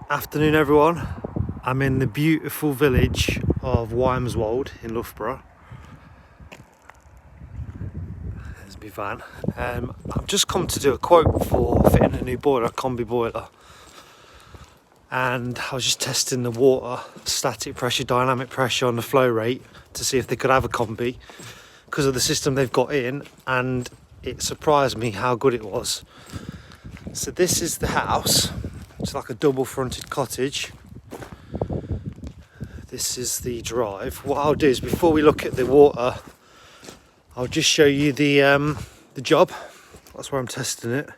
Afternoon everyone, I'm in the beautiful village of Wymeswold in Loughborough. There's my van. I've just come to do a quote for fitting a new boiler, a combi boiler. And I was just testing the water, static pressure, dynamic pressure on the flow rate to see if they could have a combi because of the system they've got in, and it surprised me how good it was. So this is the house. It's like a double fronted cottage. This is the drive. What I'll do is, before we look at the water, I'll just show you the job. That's where I'm testing it.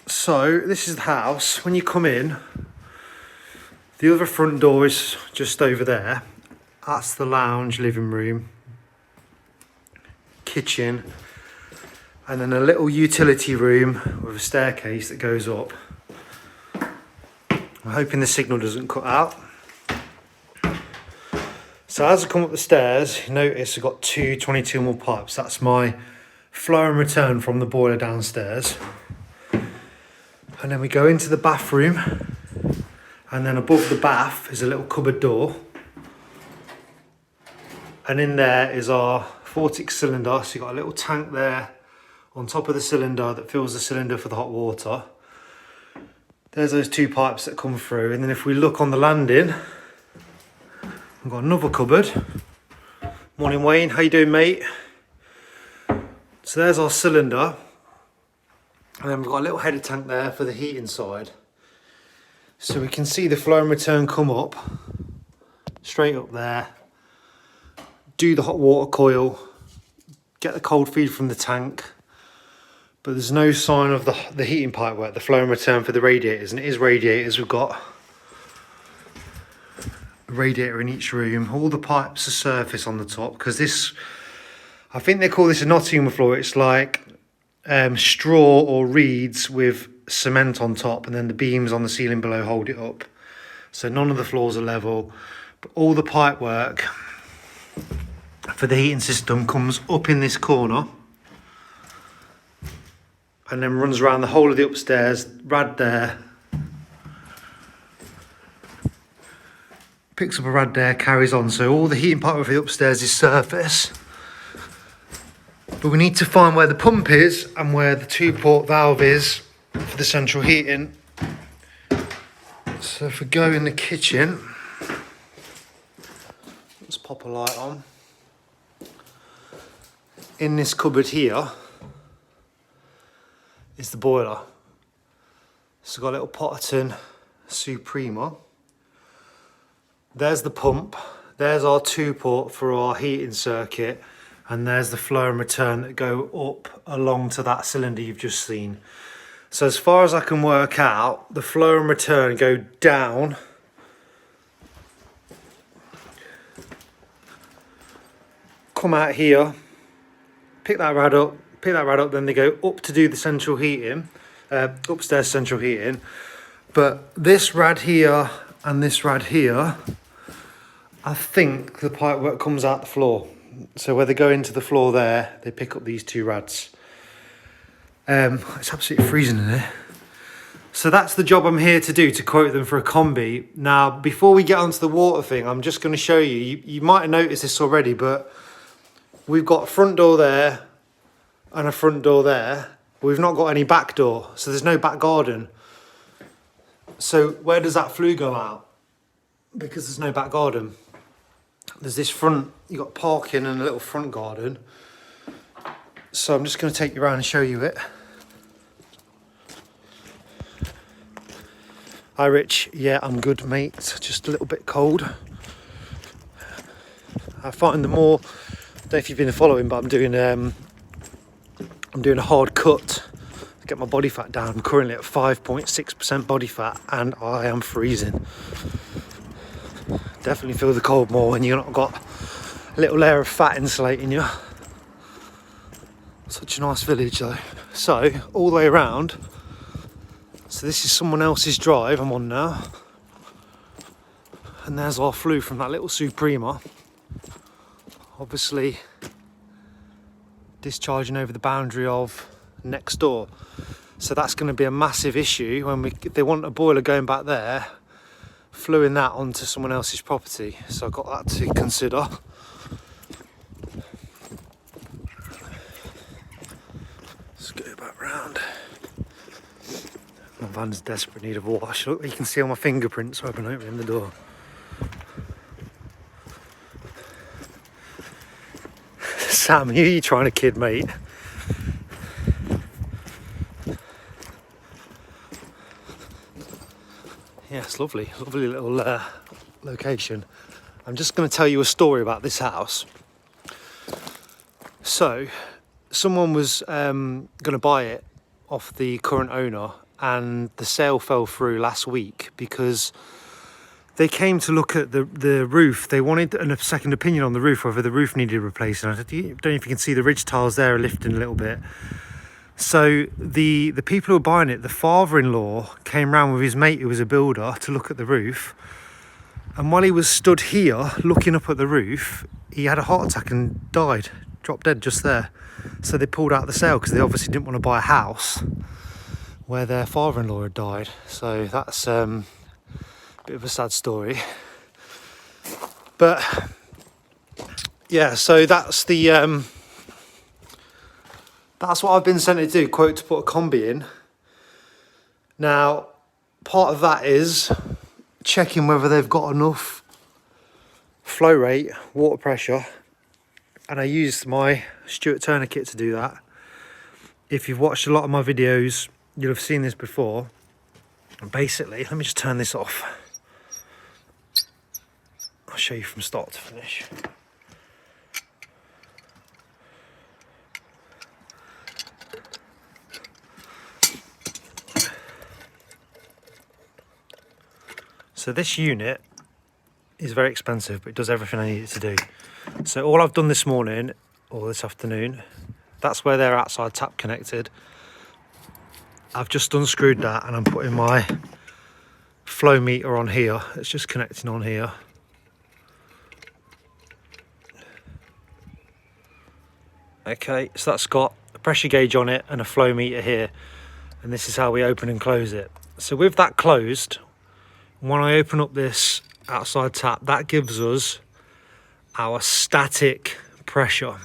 So this is the house. When you come in, the other front door is just over there. That's the lounge, living room, kitchen, and then a little utility room with a staircase that goes up. I'm hoping the signal doesn't cut out. So as I come up the stairs, you notice I've got two 22mm pipes. That's my flow and return from the boiler downstairs. And then we go into the bathroom, and then above the bath is a little cupboard door. And in there is our vortex cylinder. So you've got a little tank there on top of the cylinder that fills the cylinder for the hot water. There's those two pipes that come through. And then if we look on the landing, we've got another cupboard. Morning Wayne, how you doing mate? So there's our cylinder. And then we've got a little header tank there for the heating side. So we can see the flow and return come up, straight up there, do the hot water coil, get the cold feed from the tank, but there's no sign of the heating pipe work, the flow and return for the radiators. And it is radiators. We've got a radiator in each room. All the pipes are surface on the top, because this, I think they call this a Nottingham floor. It's like straw or reeds with cement on top, and then the beams on the ceiling below hold it up. So none of the floors are level, but all the pipe work for the heating system comes up in this corner and then runs around the whole of the upstairs, rad there, picks up a rad there, carries on. So all the heating pipe for the upstairs is surface, but we need to find where the pump is and where the 2-port valve is for the central heating. So if we go in the kitchen, let's pop a light on. In this cupboard here is the boiler. So we've got a little Potterton Suprema. There's the pump. There's our 2-port for our heating circuit. And there's the flow and return that go up along to that cylinder you've just seen. So as far as I can work out, the flow and return go down come out here, pick that rad up, then they go up to do the central heating, upstairs central heating. But this rad here and this rad here, I think the pipework comes out the floor. So where they go into the floor there, they pick up these two rads. It's absolutely freezing in here. So that's the job I'm here to do, to quote them for a combi. Now, before we get onto the water thing, I'm just going to show you, you might have noticed this already, but we've got a front door there and a front door there. We've not got any back door, so there's no back garden. So where does that flue go out? Because there's no back garden. There's this front, you've got parking and a little front garden. So I'm just going to take you around and show you it. Hi Rich, yeah I'm good mate, just a little bit cold. I find the more, I don't know if you've been following, but I'm doing a hard cut to get my body fat down. I'm currently at 5.6% body fat and I am freezing. Definitely feel the cold more when you've not got a little layer of fat insulating you. Such a nice village though. So all the way around, so this is someone else's drive I'm on now, and there's our flue from that little Suprema, obviously discharging over the boundary of next door. So that's going to be a massive issue when if they want a boiler going back there, fluing that onto someone else's property. So I've got that to consider. Let's go back round. My van's desperate need of wash. Look, you can see all my fingerprints where I've been opening the door. Sam, who are you trying to kid, mate? Yeah, it's lovely little location. I'm just going to tell you a story about this house. So, someone was going to buy it off the current owner, and the sale fell through last week because they came to look at the roof. They wanted a second opinion on the roof, whether the roof needed replacing. I don't know if you can see the ridge tiles there are lifting a little bit. So the people who were buying it, the father-in-law came round with his mate who was a builder to look at the roof. And while he was stood here looking up at the roof, he had a heart attack and died, dropped dead just there. So they pulled out the sale because they obviously didn't want to buy a house where their father-in-law had died. So that's a bit of a sad story. But yeah, so that's the that's what I've been sent to do, quote, to put a combi in. Now, part of that is checking whether they've got enough flow rate, water pressure, and I used my Stuart Turner kit to do that. If you've watched a lot of my videos, you'll have seen this before. And basically, let me just turn this off. I'll show you from start to finish. So this unit is very expensive, but it does everything I need it to do. So all I've done this morning, or this afternoon, that's where their outside tap connected. I've just unscrewed that and I'm putting my flow meter on here. It's just connecting on here. Okay, so that's got a pressure gauge on it and a flow meter here. And this is how we open and close it. So with that closed, when I open up this outside tap, that gives us our static pressure,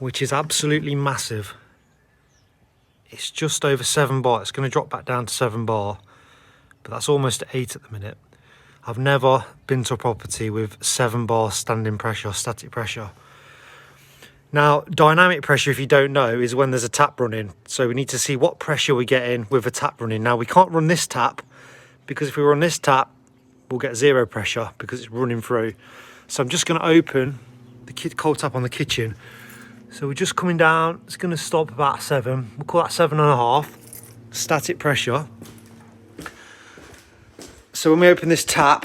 which is absolutely massive. It's just over 7 bar. It's going to drop back down to 7 bar, but that's almost at 8 at the minute. I've never been to a property with 7 bar standing pressure, static pressure. Now, dynamic pressure, if you don't know, is when there's a tap running. So we need to see what pressure we're getting with a tap running. Now, we can't run this tap, because if we run this tap, we'll get 0 pressure because it's running through. So I'm just going to open the cold tap on the kitchen. So we're just coming down. It's going to stop about 7. We'll call that 7.5 static pressure. So when we open this tap,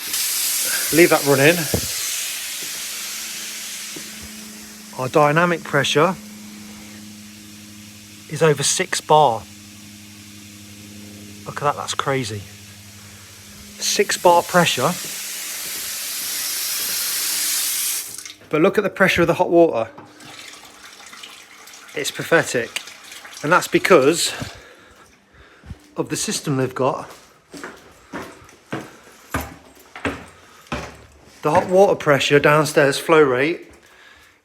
leave that running. Our dynamic pressure is over 6 bar. Look at that, that's crazy. 6 bar pressure. But look at the pressure of the hot water. It's pathetic. And that's because of the system they've got. The hot water pressure downstairs flow rate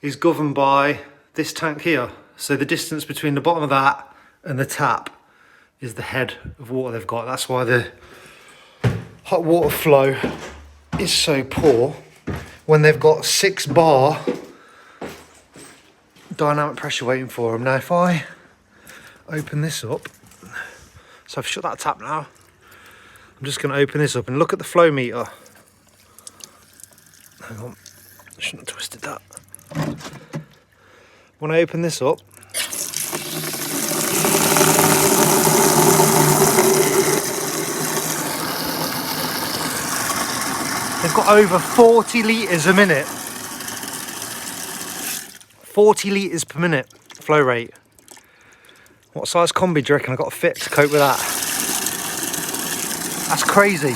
is governed by this tank here. So the distance between the bottom of that and the tap is the head of water they've got. That's why the hot water flow is so poor when they've got 6 bar dynamic pressure waiting for them. Now if I open this up, so I've shut that tap now, I'm just going to open this up and look at the flow meter. Hang on, I shouldn't have twisted that. When I open this up, they've got over 40 litres a minute. 40 litres per minute flow rate. What size combi do you reckon I've got to fit to cope with that? That's crazy.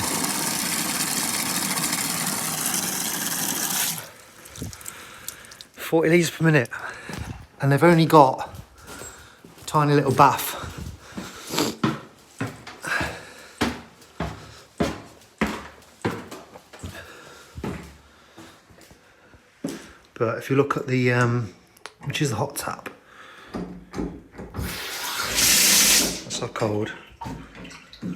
.40 litres per minute. And they've only got a tiny little bath. But if you look at the, which is the hot tap, that's so cold.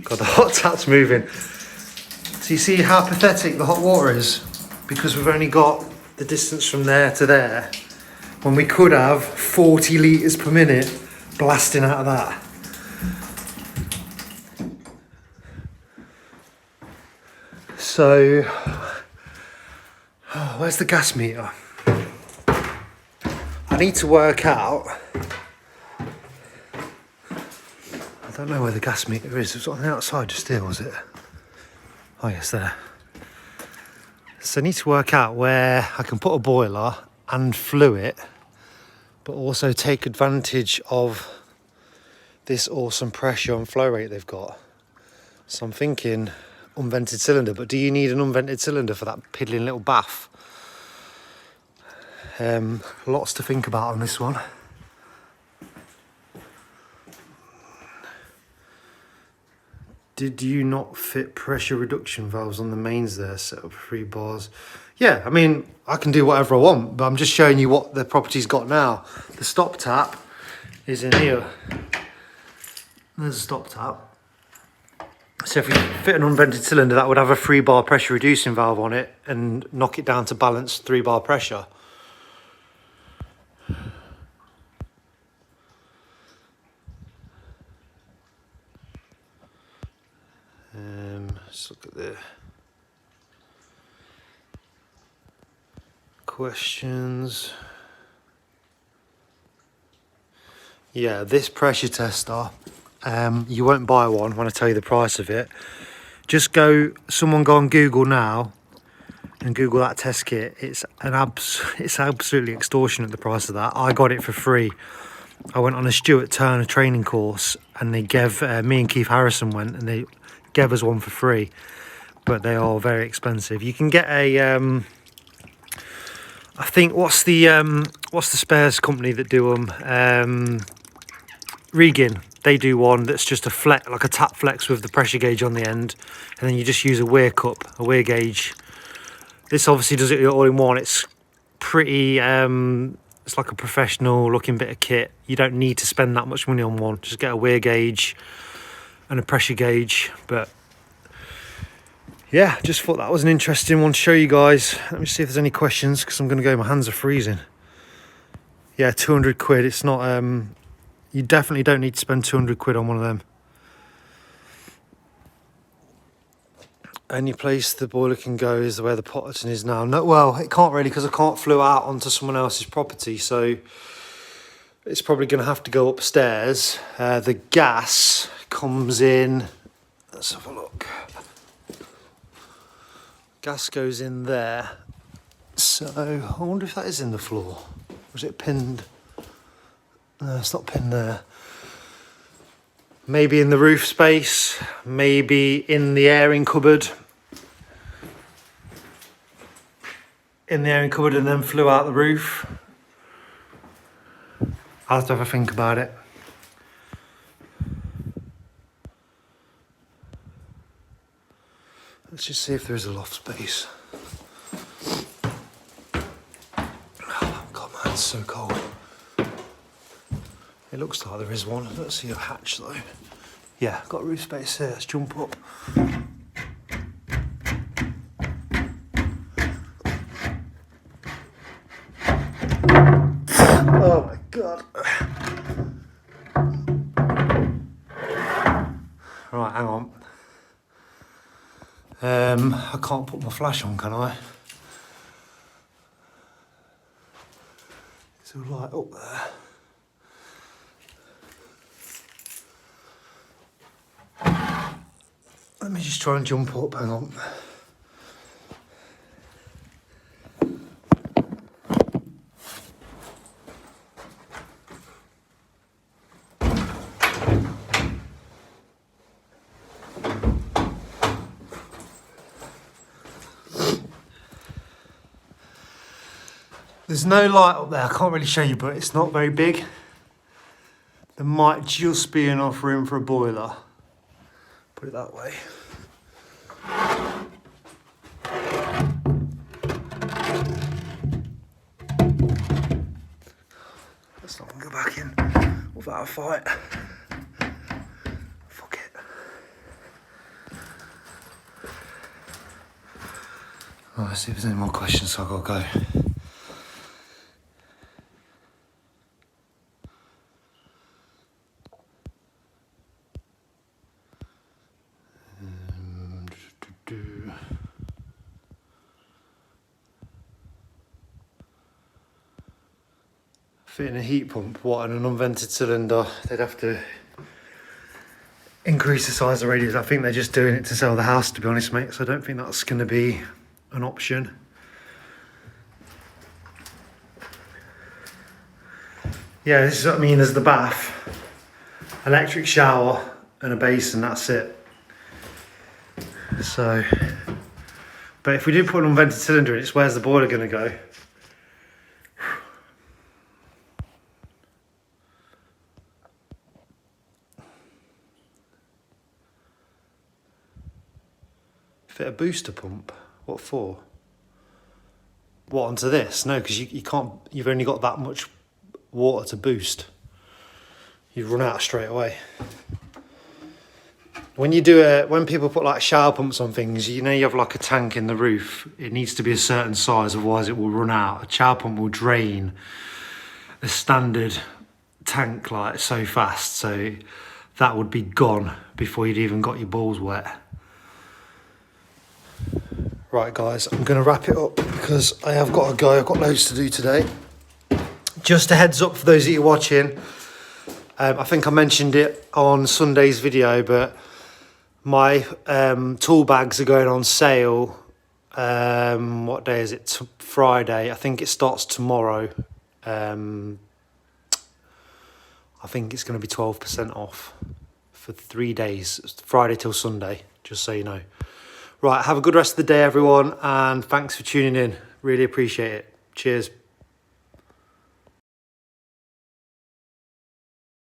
God, the hot tap's moving. So you see how pathetic the hot water is? Because we've only got the distance from there to there, when we could have 40 litres per minute blasting out of that. So, where's the gas meter? I need to work out. I don't know where the gas meter is. It was on the outside just here, was it? Oh yes, there. So I need to work out where I can put a boiler and flue it, but also take advantage of this awesome pressure and flow rate they've got. So I'm thinking unvented cylinder, but do you need an unvented cylinder for that piddling little bath? Lots to think about on this one. Did you not fit pressure reduction valves on the mains there, set up 3 bars? Yeah, I mean, I can do whatever I want, but I'm just showing you what the property's got now. The stop tap is in here. There's a stop tap. So if we fit an unvented cylinder, that would have a 3-bar pressure reducing valve on it and knock it down to balanced 3-bar pressure. Let's look at the questions. Yeah, this pressure tester, you won't buy one when I tell you the price of it. Just someone go on Google now and Google that test kit. It's absolutely extortionate, the price of that. I got it for free. I went on a Stuart Turner training course, and they gave me and Keith Harrison went, and they gave us one for free. But they are very expensive. You can get a I think what's the spares company that do them? Regan. They do one that's just a flex, like a tap flex with the pressure gauge on the end, and then you just use a weir cup, a weir gauge. This obviously does it all in one. It's pretty. It's like a professional looking bit of kit. You don't need to spend that much money on one. Just get a weir gauge and a pressure gauge. But yeah, just thought that was an interesting one to show you guys. Let me see if there's any questions, because I'm going to go, my hands are freezing. Yeah, 200 quid. It's not, you definitely don't need to spend 200 quid on one of them. Any place the boiler can go is where the Potterton is now. No, well, it can't really, because I can't flue out onto someone else's property, so it's probably going to have to go upstairs. The gas comes in, let's have a look. Gas goes in there, so I wonder if that is in the floor. Was it pinned? No, it's not pinned there. Maybe in the roof space, maybe in the airing cupboard. In the airing cupboard and then flew out the roof. I'll have to have a think about it. Let's just see if there is a loft space. Oh God, man, it's so cold. It looks like there is one. I don't see a hatch though. Yeah, got roof space here. Let's jump up. Oh my God. Right, hang on. I can't put my flash on, can I? It's all light up there. Let me just try and jump up, hang on. There's no light up there, I can't really show you, but it's not very big. There might just be enough room for a boiler. Put it that way. back in without a fight. Fuck it. Right, let's see if there's any more questions, so I've got to go. Fitting a heat pump, what, in an unvented cylinder, they'd have to increase the size of the radius. I think they're just doing it to sell the house, to be honest, mate, so I don't think that's going to be an option. Yeah, this is what I mean, there's the bath, electric shower and a basin, that's it. So, but if we do put an unvented cylinder in, it's where's the boiler going to go? Fit a booster pump? What for? What, onto this? No, because you can't, you've only got that much water to boost. You run out straight away. When you do when people put like shower pumps on things, you know, you have like a tank in the roof. It needs to be a certain size, otherwise it will run out. A shower pump will drain a standard tank like so fast, so that would be gone before you'd even got your balls wet. Right guys, I'm going to wrap it up because I have got to go. I've got loads to do today. Just a heads up for those of you watching, I think I mentioned it on Sunday's video, but my tool bags are going on sale. What day is it? Friday. I think it starts tomorrow. I think it's going to be 12% off for 3 days, Friday till Sunday, just so you know. Right, have a good rest of the day, everyone, and thanks for tuning in. Really appreciate it. Cheers.